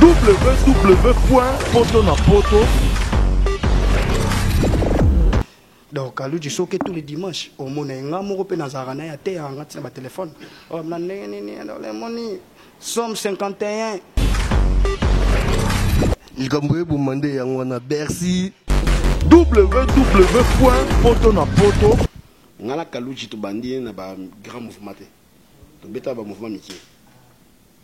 www.potonapoto. Donc, Kalouji soke tous les dimanches. Au monde, il y a un peu de Nazarana, il y a un téléphone. Oh, Somme 51. Il a demandé à Bercy. www.potonapoto. Ngala Kalouji to bandi na ba grand mouvement. To beta ba mouvement métier.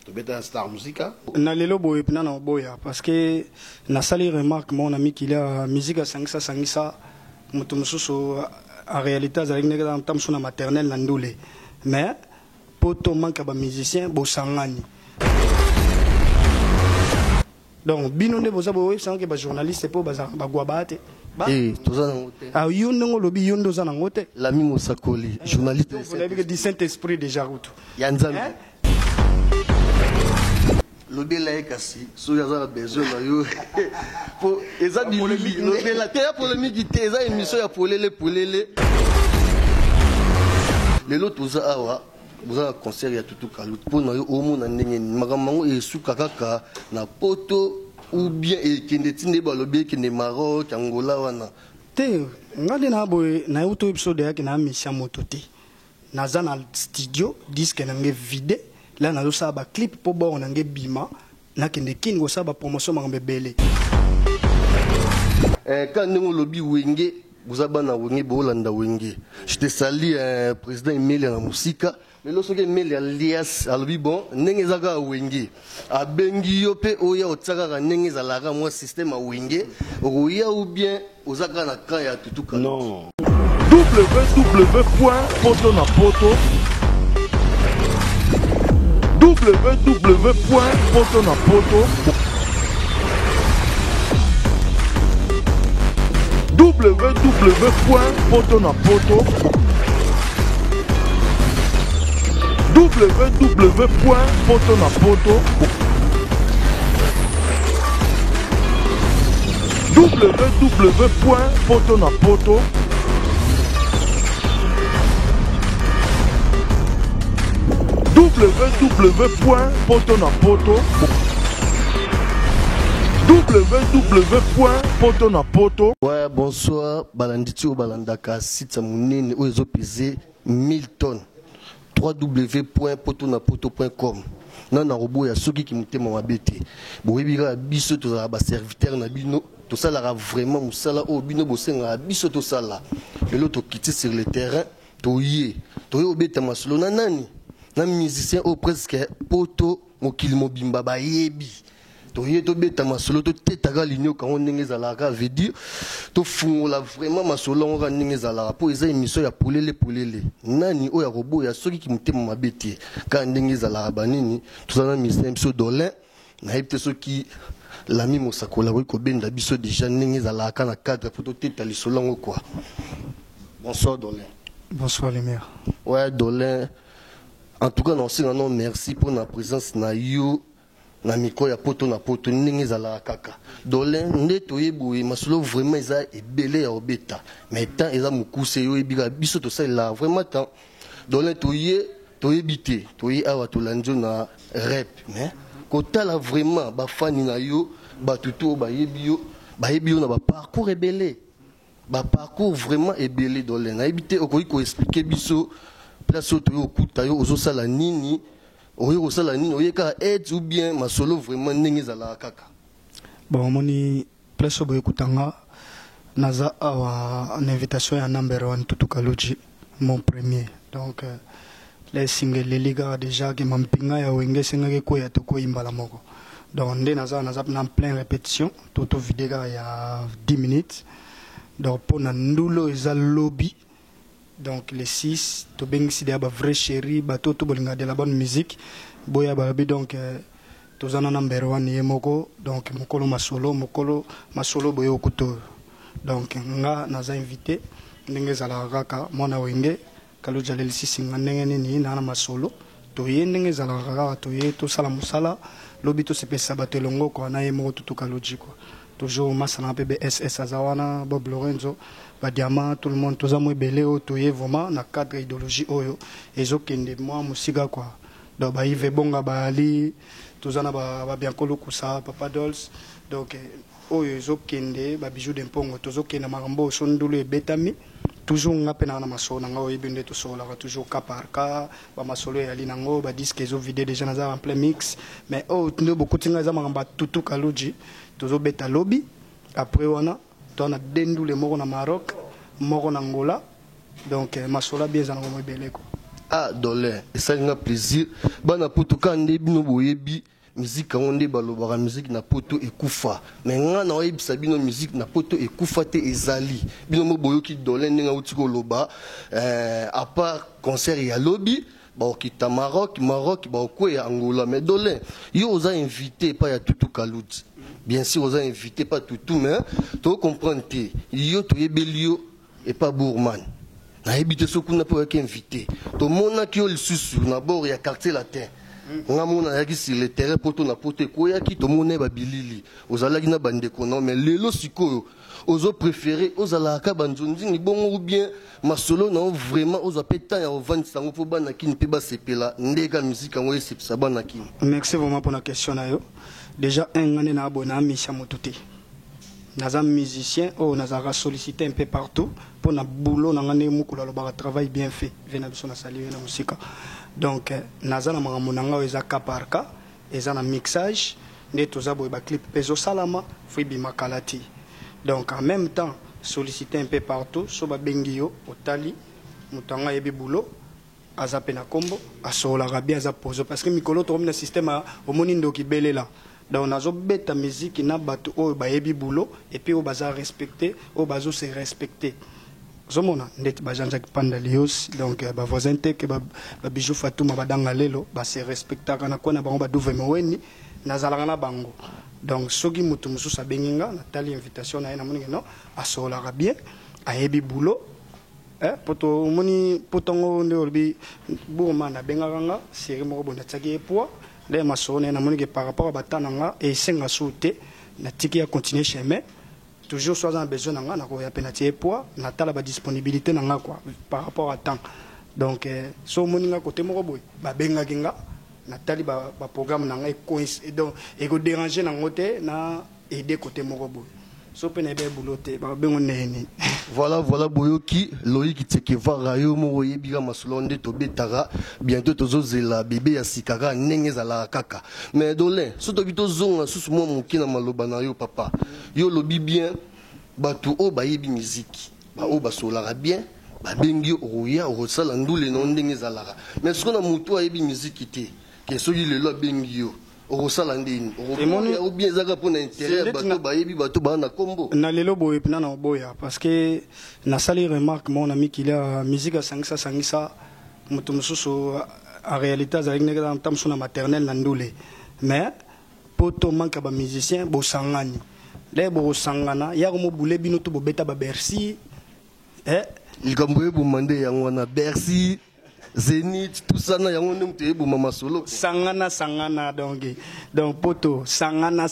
To beta star musica. Na lelo boye pina na boya parce que na sali remarque mon ami qu'il a musique à sangisa mutumsusu en réalité avec nega tam sona maternelle na ndule. Mais poto manque ba musicien bo sangani. Donc bino ne boza boye sans que ba journaliste po ba guabate. Eh, toza nangote. Ah yondo lobi yondo za nangote. L'ami Mosakoli, journaliste. Vous avez dit Saint-Esprit déjà route. Yanzambi. Lobi la ekasi, so yaza besoin na yo. Pour eza bilobi, lobi la terre polémique te eza émission ya polele. Lelo toza awa, boza concert ya tutu kalut. Po na yo omo na ndenge makambo esuka kaka na poto. Ou bien ekendetine balobi kende Maroc, Angola wana. Te ngade na boy na auto episode yake na mission moto te. Naza na studio disque na nge vide là na losa ba clip po bo na nge bima na kende kin go sa ba promotion ma bele. Quand nous lobby wenge vous avez na wenge bolanda wenge. Je te salue président Emilia na musika. Mais lorsque Emilia alias alobi bon ndenge zaka wenge abengi yo pe oya otsaka ndenge zalaka moi système a wenge oya ou bien ozaka na ka ya tutuka. Non. www.potonapoto. www.potonapoto. www.potonapoto. www.potonapoto. www.potonapoto. www.potonapoto. www.potonapoto. Ouais, bonsoir. Balanditi ou balandaka site monene ou ezo pesé 1000 tonnes. www.potonapoto.com. Nana robo ya soki ki mutema mabete. Boyebira biso to ba serviteur na bino. To sala vraiment musala o bino bosenga biso to sala. Et l'autre quitter sur le terrain. To ye obeta masolo na nani. Na musicien au presque poto mokili mobimba ba yebi. To ye to beta masolo to tetaga linyo ka on ndenge zalaka veut dire to fungola vraiment masolo on ndenge zalaka po eza émission ya polele nani o ya robo ya soki ki mutema mabete ka ndenge zalaka banini to sana musicien biso dolin na yebite soki l'ami Mosakola ko benda biso déjà ndenge zalaka na cadre pour to teta lisolo quoi. Bonsoir Dolin. Bonsoir les mères. Ouais Dolin. En tout cas, non, merci pour la présence na you na miko ya poto na poto ndenge zala kaka. Dolin ndeto yeboye masolo vraiment eza ebele ya obeta. Mais tant eza mukuse yo ebika biso to sala vraiment tant. Dolin toye ebité, toye awa to lanjo na rap, mais kotala vraiment ba fani na yo, ba tuto ba yebi yo na ba parcours ebele. Ba parcours vraiment ebele Dolin. Na ebité okoki ko expliquer biso place où tu es au sala nini au sala nini oyeka aide ou bien masolo vraiment ndenge zala kaka. Bon moni place où ekutanga naza awa une invitation ya number 1 Tutu Kalouji mon premier. Donc les singles les liga déjà que mampinga ya wenge senga ko ya to ko imbala moko. Donc ndé naza na plein répétition toto vidéo ya 10 minutes. Donc pour na ndulo eza lobby. Donc les 6, tu as des vrais chéris, tu as de la bonne musique. Boya Barabi, donc tu as un number 1 yemoko, donc mokolo masolo boyo kuto. Donc nga naza invité, ndenge zala raka mona wenge, Kalouji aleli sisi ngandenge nini na masolo. To ye ndenge zala raka to ye to sala musala, lobi to sepe sabato longo ko na yemoko Tutu Kalouji ko. Toujours masana PBSS Azawana, Bob Lorenzo, Badiama, tout le monde, tous les belé, toye vraiment, na cadre idéologie oyo, et zo kende moi musiga quoi. donc ba Yves Bonga ba Ali tozana ba Biankolo Kusa Papa Dolls donc oyo ezokende ba bijou de mpongo tozokenda makambo sondulu ebetami toujours ngapena na masolo na ngao ebende tosola toujours cas par cas ba masolo ya linango ba disque ezo vidé déjà na en plein mix mais oh ndo beaucoup tinga za makamba tutu kaluji tozobeta lobby après wana tona dendule moko na Maroc moko na Angola donc masolo bien za ngombe beleko ah dolé et ça nga plaisir bana putuka ndebino boyebi musique onde balobaka musique na poto ekufa mais nga na oyebisa bino musique na poto ekufa te ezali bino mo boyoki dolé ndenga uti koloba à part concert ya lobby ba okita Maroc ba okwe Angola mais dolé yo oza invité pas ya Tutu Kalouti bien sûr oza invité pas Tutu mais to comprendre te yo to yebelio et pas Bourman na ebité sokuna po yaki invité to mona ki yo lisusu na bord ya quartier latin ngamona yaki sur le terrain poto na poto koyaki to mona ba bilili ozalaki na bandeko non mais lelo sikoyo ozo préféré ozalaka banzonzi ni bongo ou bien masolo na vraiment ozo petan ya ovandi sango po bana kini pe ba sepela ndeka musique ngo esepsa bana kini. Merci vraiment pour la question na yo. Déjà un année na abona misha motuti. Naza musicien oh naza sollicité un peu partout pour na boulot na ngane mukula lo ba travail bien fait vena biso na saluer na musique. Donc naza na makambo na ngao eza cas par cas eza na mixage nde toza boye ba clip peso salama fo bima kalati. Donc en même temps solliciter un peu partout so ba bengio otali mutanga yebi boulot aza pena kombo asola rabia aza pozo parce que mikolo to na système au monindo ki belela. Donc nazo beta musique na bato o ba yebi boulot et puis o baza respecter o bazo se respecter. Zomona ndeti bajanja kipanda lios donc ba voisin te que ba bijou Fatouma badanga lelo ba se respecta kana kona bango ba duve mweni nazalanga na bango donc soki mutu mususu abenginga natali invitation na ena moninga no asola bien ayebi boulot poto moni potongo ndolbi bourma na benganga série moko bona tsaki poa le masone na moninga par rapport à batananga et senga sauter na tiki ya continuer chemin toujours soit en besoin nanga na ko ya penati poids na tala ba disponibilité nanga quoi par rapport à temps donc so moninga côté moko boy ba benga kinga na tali ba programme nanga et donc et ko déranger na ngote na aider côté moko boy so pena be bouloté ba bengo neni voilà boyoki Loïc Tsekeva rayo mo yebiga masolonde to betara bientôt tozozela bébé ya sikara ndenge zala kaka mais dolé so to bito zonga susu mo mokina maloba na yo papa yo lobi bien batu o ba yebi musique ba o ba solara bien ba bengi oya o sala ndule no ndenge zala mais ce qu'on a mutu yebi musique te ke so yile lo bengi yo o sala ndini o bien zaka pona intérêt bato ba yebi bato ba na kombo na lelo boye pena na boya parce que na sali remarque mon ami qu'il a musique à sangisa mutu mususu en réalité za ngeka dans tamso na maternelle na ndule mais poto manka ba musicien bo sangani le bo sangana ya ko mo bule bino to bo beta ba Bercy likambo bo mande yango na Bercy Zénith tout ça na yango ndemte bo mama solo sangana donc poto sangana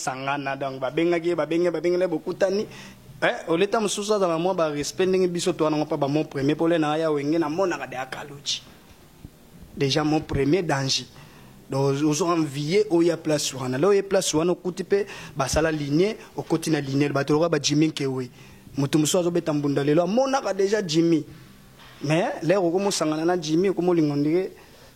donc ba benga le bokutani au leta mususu za moi ba respect ndenge biso to na pa ba mon premier pour le na ya wenge na mona ka de akaluchi déjà mon premier danger donc aux envier au ya place sur na lo ya place sur na kutipe ba sala lignée au côté na lignée ba to ba Jimmy Kewe mutu mususu zo beta mbunda lelo mona ka déjà Jimmy mais les recommons sangana na Jimmy comme lingondire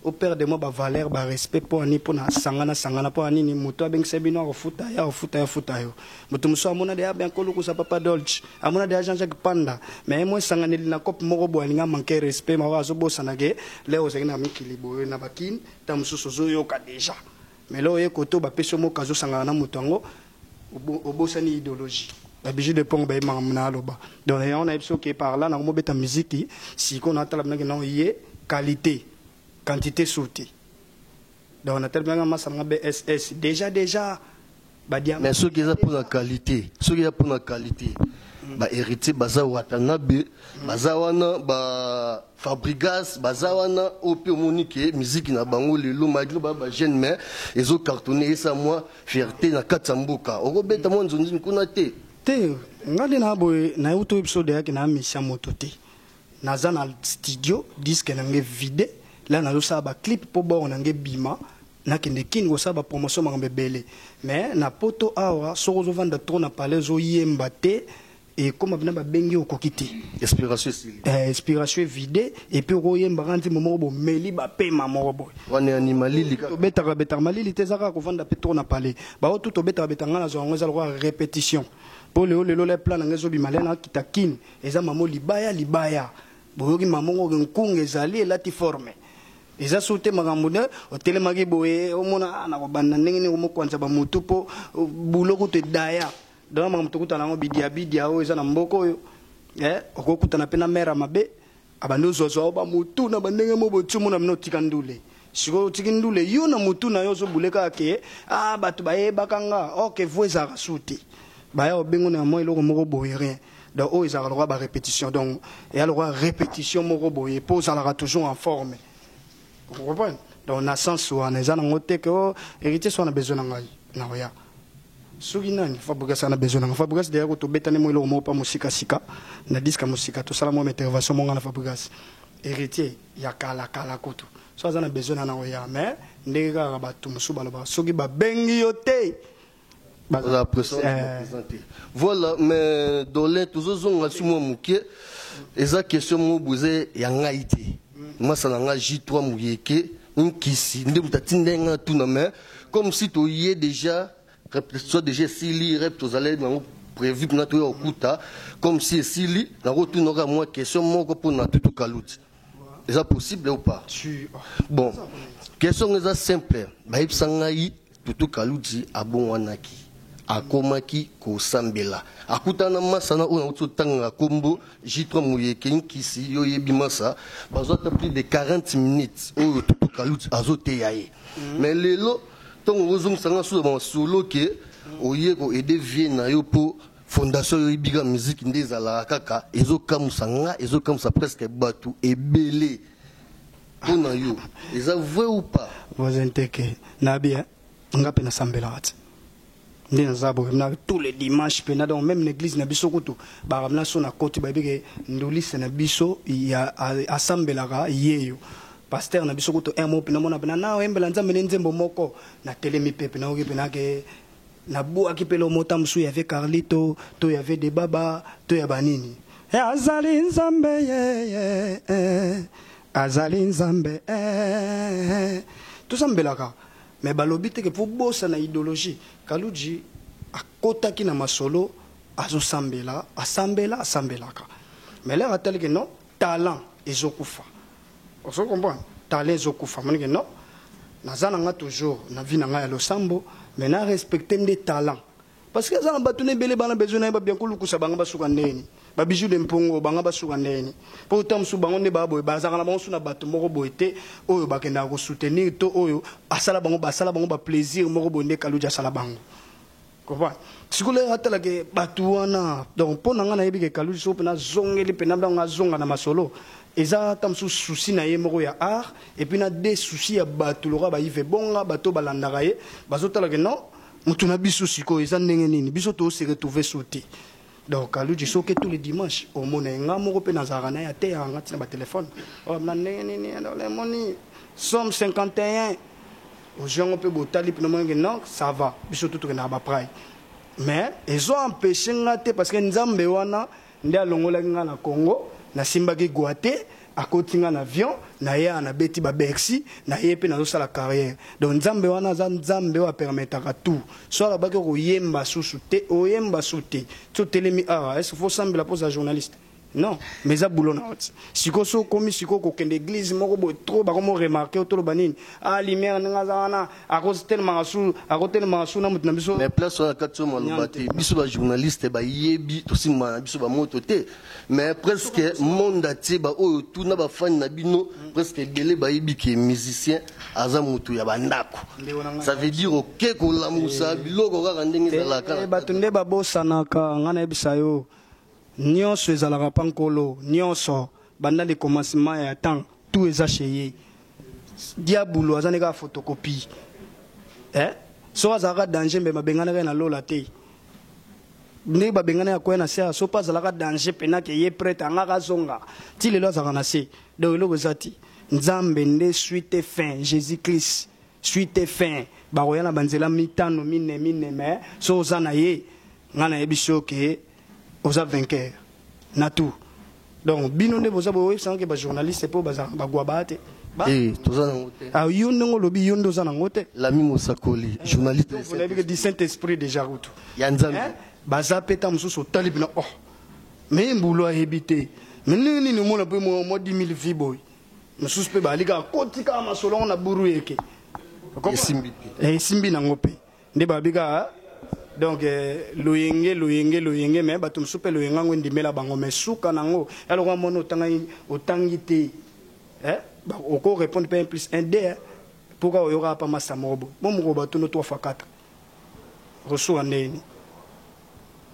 au père de moi ba valeur ba respect pour ani pour na sangana pour ani ni moto abeng sebino ko futa yo moto muso amona de bien ko luku sa Papa Dolce amona de Jean-Jacques Panda mais moi sangana na cop moko bo alinga manquer respect ma wa zo bo sanage le o zengina mikilibo na bakin ta muso zo yo ka déjà mais là ye koto ba peso mo kazo sangana na moto ngo obo sani idéologie la bijou de pong ba mamna loba donc on a ipso qui par là na mo beta musique si qu'on attend la non yé qualité quantité sautée donc on a tellement massanga BSS déjà ba dia mais ceux qui ont pour la qualité ba héritier baza watanabe baza wana ba Fabrigas baza wana opi monique musique na bango lelo maglo ba jeune mais ezo cartonner ça moi fierté na katsamboka okobeta mo nzonzi nkuna te ngale na boy na auto episode yake na misha moto te naza na studio disque nange vide là na ça ba clip po bon nange bima na kende kin go ça ba promotion makambe belé mais na poto awa soko zo vanda trop na palais zo yemba te et comme abna ba bengi okokiti inspiration vide et puis ro yemba kanti momo bo meli ba pema moko boy wana animalili to betaka malili te zaka ko vanda pe trop na palais ba o tout betaka ngana zo ngeza lo répétition pour le plan ngezo bimalena kitakin eza mamo libaya boyoki mamongo nkunga ezali elati forme eza soute makambo ne otelemaki boye omona na kobanda ndenge ni komokwanza bamutu po buloko te daya donc makambo tokuta nango bidia oyo eza na mboko oyo okokutana pe na mera mabe abandi ozwazwa bamutu na bandenge mo botumu na bino otika ndule siko otiki ndule yo na mutu na yo ozobuleka ake bato bayebaka nga oke vo ezalaka suti baya obengo na mo eloko moko boye rien donc oh ils ont le droit à répétition donc et alors répétition moko boye pour ça la toujours en forme vous comprenez donc na sens ou na zana ngote que héritier soit na besoin na ya soki nani Fabregas na besoin na Fabregas derrière to betane mo eloko mo pa musika sika na disque musika to sala mo intervention mo na Fabregas héritier ya kala kutu so azana besoin na ya mais ndenge ka ba to musu baloba soki ba bengi yote la présence voilà mais dans les tous ont sur moi mouké eza question mo boze ya ngaiti moi ça na J3 mouyeke nkisi ndé mutatindenga tout na mais comme si tu y est déjà soit déjà sili rep tous allez dans prévu pour notre okuta comme si sili na retournera moi question moko pour na tout kaluti est-ce possible ou pas bon question est simple ba ipsangai tout kaluti abon wanaki akomaki ko sambela akutana masana ona ututanga kombo J3 mouyeke nkisi yo yebi masa bazota plus de 40 minutes o tout kaluti azote yaye mais lelo tongo ozong sanga solo ke oyeko aider vie na yo po fondation yo ibiga musique ndezala kaka ezokamusa presque batu ebele pona yo eza vrai ou pas vous inteke na bien ngape na sambela ati tous les dimanches donc même l'église na biso kutu baramna so na koti babike ndolise na biso ya asambelaka yeyo pasteur na biso kutu mo pena mona pena na embela nzambe nzembo moko na telemi pepe na oki pena ke na bo akipelo mota msu ya ve Carlito to ya ve de baba to ya banini azali nzambe azali nzambe tout sambelaka mais balobi te que pour bossa na idéologie Kaluji akotaki na masolo azosambela asambelaka mais là atali que non talent ezokufa on se comprend talent ezokufa moni que non nazana nga toujours na vie na nga ya losambo mais na respecter des talents parce que ça na batune belé bana besoin na ba bien kulukusa banga basuka ndeni ba bijou de mpongo banga basuka ndeni pour tam su bango ne babo bazaka na bango suna bato moko boete oyo bakenda ko soutenir to oyo asala bango ba plaisir moko bonde Kaluji asala bango comprends sikole atala ke bato wana donc pona nga na yebi ke Kaluji so pena zongeli pena nga zonga na masolo eza tam su souci na ye moko ya art et puis na des soucis ya bato lora ba yive bonga bato balandaka ye bazotala ke non mutu na biso siko eza ndenge nini biso to se retrouver sauter donc Kaluji soke tous les dimanches au mona nga moko pe nazara na ya te ya ngati na ba téléphone o na ndenge nini le moni somme 51 aux gens peut botali pe non ça va biso tout na ba prai mais ils ont empêché ngate parce que nzambe wana ndia longola nga na Congo na simbaki goate akotinga na avion na ya na beti ba Bercy na yepe na zo la carrière donc nzambe wana za nzambe wa permettra tout soit la baki ko yemba susu te oyemba suti to telemi est-ce faut sembler la pose à journaliste non mais ça boulot na oti siko so komi siko ko kende église moko bo trop ba komo remarquer to lo banini lumière nga za wana akose tellement su na mutu na biso mais place na katso malobati biso ba journaliste ba yebi to simba biso ba moto te mais presque monde ati ba oyo tout na ba fan na bino presque belé ba yebi ke musicien aza mutu ya bandako ça veut dire OK ko la musa biloko kaka ndenge za la kala ba tunde ba bosanaka ngana ebisa yo nyonso ezalaka pankolo nyonso banda le commencement ya temps tout ezacheye diabulu azane ka photocopie so azalaka danger mbe babengana na lola te ndenge babengana ya kwena se so pas azalaka danger pena ke ye prête anga ka zonga ti lelo azalaka na se donc eloko ezati nzambe nde suite fin Jésus Christ suite fin baroya na banzela mitano mine mais so ozana ye ngana yebiso ke oza vainqueur na tout donc bino nde boza boye sans que ba journaliste po baza bagwa bate tozana ngote ah yo ndongo lobi yo ndo zana ngote Lami Mosakoli journaliste vous l'avez dit Saint-Esprit déjà route ya nzambe baza peta mususu talibi na oh mais mbulo a habité mais nini ni mona pe mo 10000 vies boy mususu pe balika kotika masolo na buru yeke simbi na ngope nde babika donc loyenge mais batum supe loyenga ngo ndimela bango mais suka nango alors mono otangi te ba oko répondre pas 1 plus 1 d pourquoi il y aura pas massa mobo bon mo bato no 3 fois 4 reçoit ndeni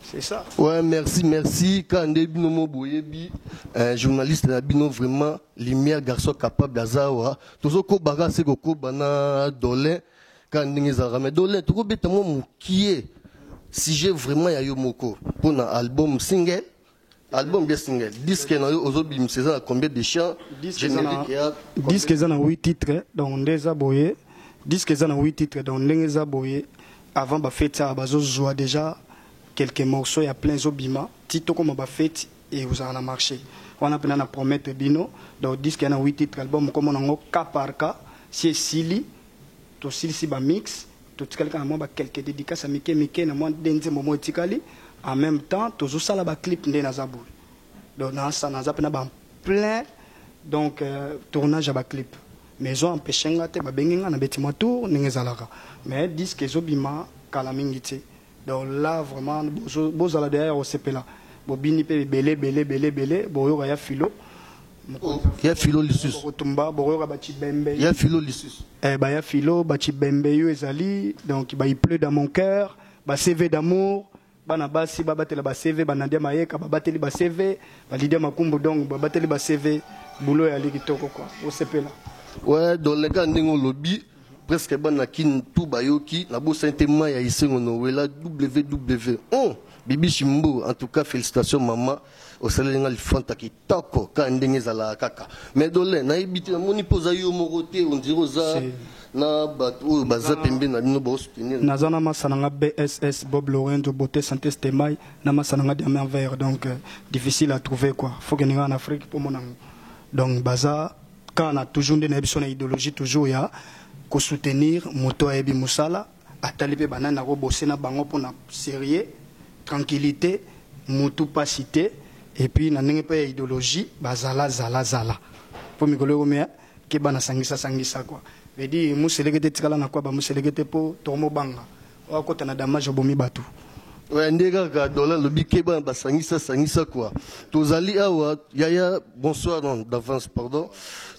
c'est ça. Ouais, merci. Quand Bino Moboyebi, un journaliste na Bino vraiment lumière garçon capable d'azawa. Toujours ko baga se ko bana dolé quand ngezara mais dolé to ko beta mo qui est si j'ai vraiment ya yo moko pour un album single bien single disque na yo ozobim c'est ça combien de chants générique ya disque za na 8 titres donc ndeza boye disque za na 8 titres donc ndeza boye avant ba fête ça bazo joie déjà quelques morceaux, il y a plein d'obima. Tito comme on va faire et vous en a marché. On a plein de promettre bino. Donc disque il y a 8 titres album comme on a cas par cas. Si Sili, to Sili si ba mix, to quelqu'un a moi quelques dédicaces à Mike na moi denze momo tikali. En même temps, to zo sala ba clip ndé na zabou. Donc na ça na zapena ba plein donc tournage à ba clip. Mais ont empêché ngate ba benginga na betima tour ningezalaka. Mais disque zobima kala mingiti. Donc là, vraiment, vous allez derrière au CP là. Bobini pe belé, boyo ya filo. Il y a filo lissus. Botumba, boyo ba bembe. Il y a filo lissus. Ba ya filo, ba bembe yo ezali. Donc il pleut dans mon cœur. Ba CV d'amour. Bana basi ba batela ba CV, ba nadia mayeka ba bateli ba CV, ba lidia makumbu donc ba bateli ba CV. Boulot ya likitoko quoi. Au CP là. Ouais, dans les gars ndingo lobby. Presque banakin tout bayoki na bo saintement ya isengo nowela www bibi shimbo en tout cas félicitations maman au salenga le fanta ki toko ka ndenge zala kaka mais dole na ibiti na moni poza yo moroté on dirait za na bato baza pembe na bino ba soutenir nazana masananga BSS Bob Lorenzo beauté santé stemai na masananga de merveille donc difficile à trouver quoi faut que en Afrique pour mon donc baza quand on a toujours des idéologie toujours ya ko soutenir moto ebi musala atalipe banana ko bosser na bango pour na sérieux tranquillité moto pas cité et puis na ndenge pa idéologie bazala zala pour mikolo komea ke bana sangisa quoi veut dire muselekete tikala na kwa ba muselekete po tomo banga o kota na damage bomi batu ouais ndega ka dollar le bike ba sangisa quoi tozali awa yaya bonsoir d'avance pardon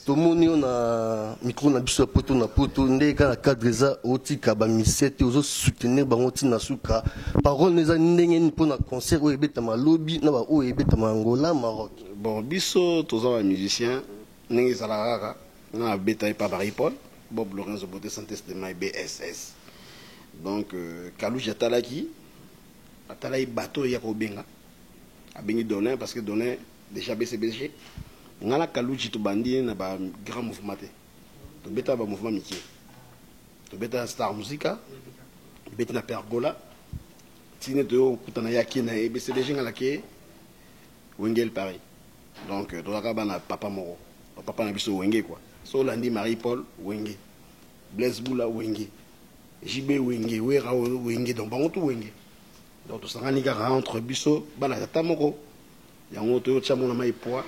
tomoni na micro na biso poto na poto ndeka na cadre za otika ba misete ozo soutenir bango tina suka parole neza ndenge ni pona concert o ebeta malobi na ba o ebeta Angola Maroc bon biso toza ba musicien ndenge za la rara na beta pa Paul Bob Lorenzo beauté santé de my BSS donc Kalouji atalaki atalai bateau ya ko benga abengi donner parce que donner déjà BCBG ngala Kalouji to bandi na ba grand mouvement to beta ba mouvement mikie to beta Star Musica beta na Pergola tine to kutana yaki na BCBG ngala ke Wengel Paris donc to ka bana papa moro papa na biso Wenge quoi so landi Marie Paul Wenge Blaise Boula Wenge JB Wenge Wera Wenge donc bango to Wenge donc to sangani ka entre biso bana tata moko yango to chamo na mai poa.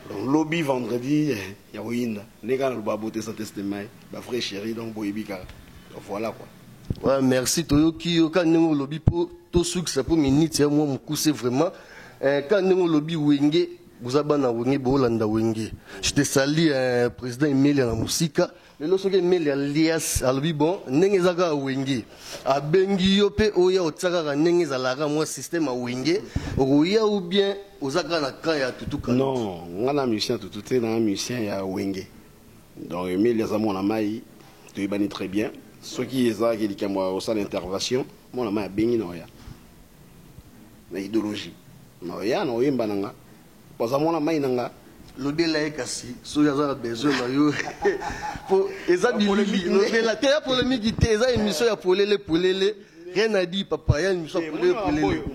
Donc lobby vendredi, il y a Winda. Les gars, le baboté santé mai, ma frère chérie, donc boybika. Donc voilà quoi. Ouais, merci Toyoki. Quand nous lobby pour tout succès pour minute, moi mon coup c'est vraiment. Quand nous lobby Wenge, vous avez na Wenge, Bolanda Wenge. Je te salue président Emile na musika. Le lorsque Emile alias albi bon, nengezaga Wenge. A bengi yope oya otsaka nengezalara moi système a Wenge. Oya ou bien non, on a un musicien tout est dans un musicien il y a Wenge. Donc Emile les amours na mai, tu es très bien. Ceux qui est là qui dit que moi au sein d'intervention, moi na mai bengi no ya. Na idéologie. No ya no yemba nanga. Poza moi na mai nanga lobela ekasi so yaza besoin na yo pour eza bilili lobela te ya polémique te eza émission ya polele rien à dire papa ya émission polele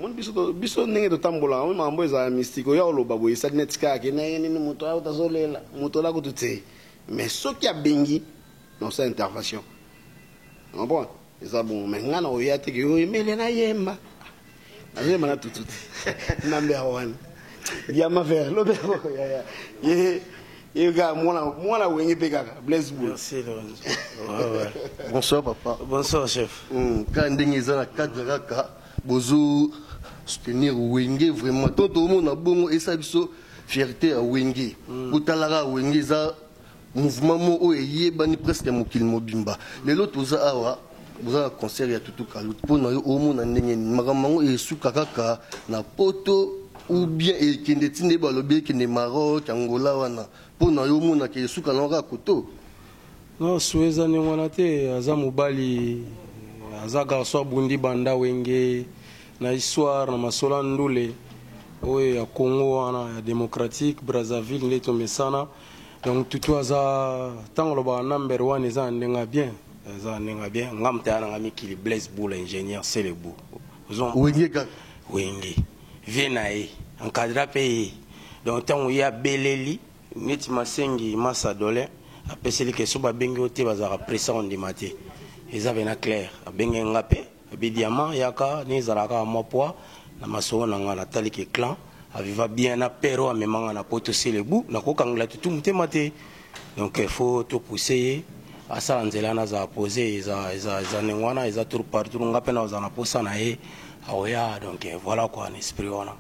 mon biso ndenge totambola on mambo eza mystique ya oloba boye sa net ka ke na yeni moto a utazolela moto la ko tutse mais soki ya bengi dans sa intervention bon eza bon mais ngana oya te ke oyemele na yemba azema na tututi number 1 diama vert lobelo ye ga mwana wengi pekaka bless vous. Merci Lorenzo. Bonsoir papa. Bonsoir chef. Quand ndenge eza na cadre kaka bozo soutenir wenge vraiment toto mona bongo esa biso fierté à wenge utalaka wenge za mouvement mo o yebani presque mokili mobimba lelo toza awa boza concert ya tutu kalut pona yo omona ndenge makambo esuka kaka na poto ou bien ekende tinde balobi ekende Maroc Angola wana pona yo omona ke esuka na kaka koto non sueza ni wana te aza mobali aza garçon bundi banda wenge na histoire na masola ndule oyo ya Congo wana ya démocratique Brazzaville nde tomesana donc tutu aza ntango loba number 1 eza ndenga bien ngam te ana ngami kili Blaise Boula ingénieur c'est le bout wenge kaka wenge venae encadra pe donc ntango ya beleli neti masengi masa dole apeseli ke so babengi ote bazaka pressa ondima te eza bena clair abenge nga pe abi diamant yaka nezalaka mwa poids na masolo na nga natali ke clan aviva bien na pero amemanga na poto selebu nakokangela tutu motema te donc il faut to pousser asala nzela naza poser eza ndenge wana eza tour partout nga mpe na oza na posa na ye aoya donc voilà quoi un esprit wana.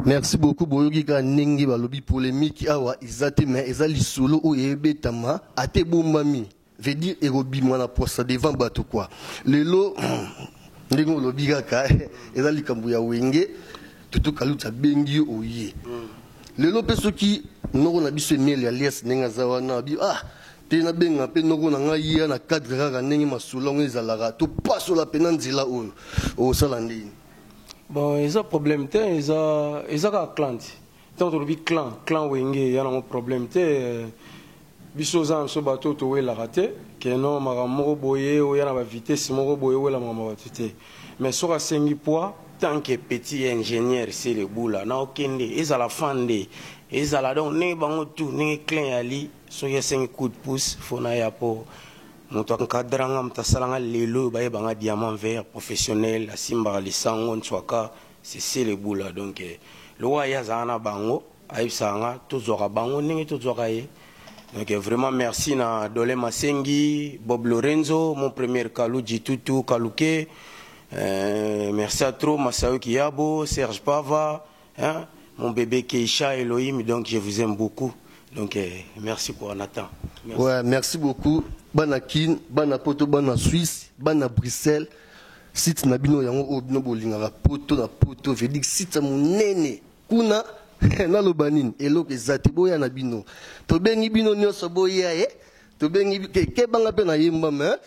Merci beaucoup boyoki ka ndenge balobi polémique awa izate mais eza lisolo o ebetama ate bombami veut dire erobimwa na posa devant bato quoi lelo ndenge olobi kaka eza likambo ya wenge tutu kaluta bengi oye lelo pe soki noko na biso emeli alias ndenge aza wana bi te na benga pe noko na ngai ya na cadre kaka ndenge masolongo ezalaka topasola pena nzela oyo osala ndeni. Bon, il y a un problème, il y a un clan. Tant que clan wenge, il y a un problème. Bisoza so bateau to la raté, que non moro boye ou y a la vitesse moro boye ou la maman batute. Mais sur la sengi poids, tant que petit ingénieur c'est le bout là, na okende, ils à la fin de, ils à la donc ne bango tout, ne clan ali, so y a 5 coups de pouce, faut na ya po. Moto encadranga mtasalanga lelo baye banga diamant vert professionnel asimba lisango ntwaka c'est le bout là donc le wa ya zana bango aibsanga tozora bango ndenge tozora ye donc vraiment merci na Dole Masengi Bob Lorenzo mon premier Kaluji Tutu Kaluke merci à trop Masayo Kiyabo Serge Pava hein mon bébé Keisha Elohim donc je vous aime beaucoup donc merci pour Nathan. Merci. Ouais merci beaucoup. Bana Kin, bana poto, bana Suisse, bana Bruxelles, site na bino yango obino bolingaka poto na poto, veut dire site monene kuna na lobanine eloko ezati boya na bino. To bengi bino nyonso boya to bengi ke banga pe na yemba mais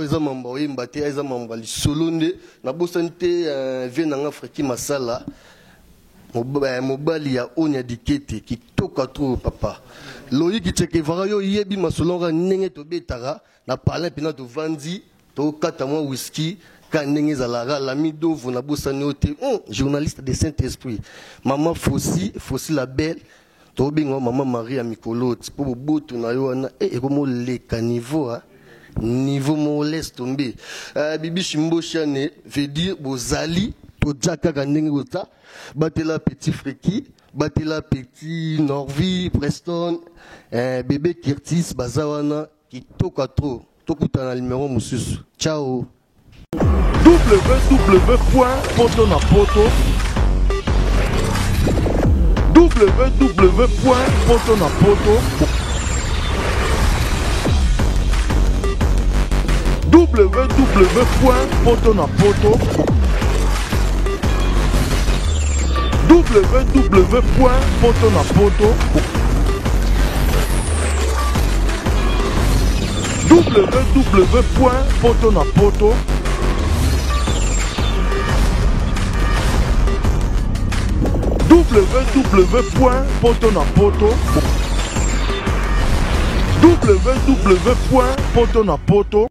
eza mamba yemba te eza mamba lisolo nde na bosante venanga Afriki masala mobali ya onya dikete kitoka trop papa loyi kicheke varayo yebi masolonga ndenge to betaka na parler pina to vandi to kata mwa whisky ka ndenge zalaka la midovo na bosani ote journaliste de Saint-Esprit maman Fossi la belle to bingo maman Maria Mikolote po boto na yo na ekomo leka niveau niveau mo laisse tomber bibi Shimbo Chane veut dire bozali to jaka ka ndenge ota batela petit Freki batela petit Norvi Preston bébé Curtis bazawana kitoko trop tokutana numéro mususu ciao www.potonapoto www.potonapoto www.potonapoto www.potonapoto www.potonapoto www.potonapoto www.potonapoto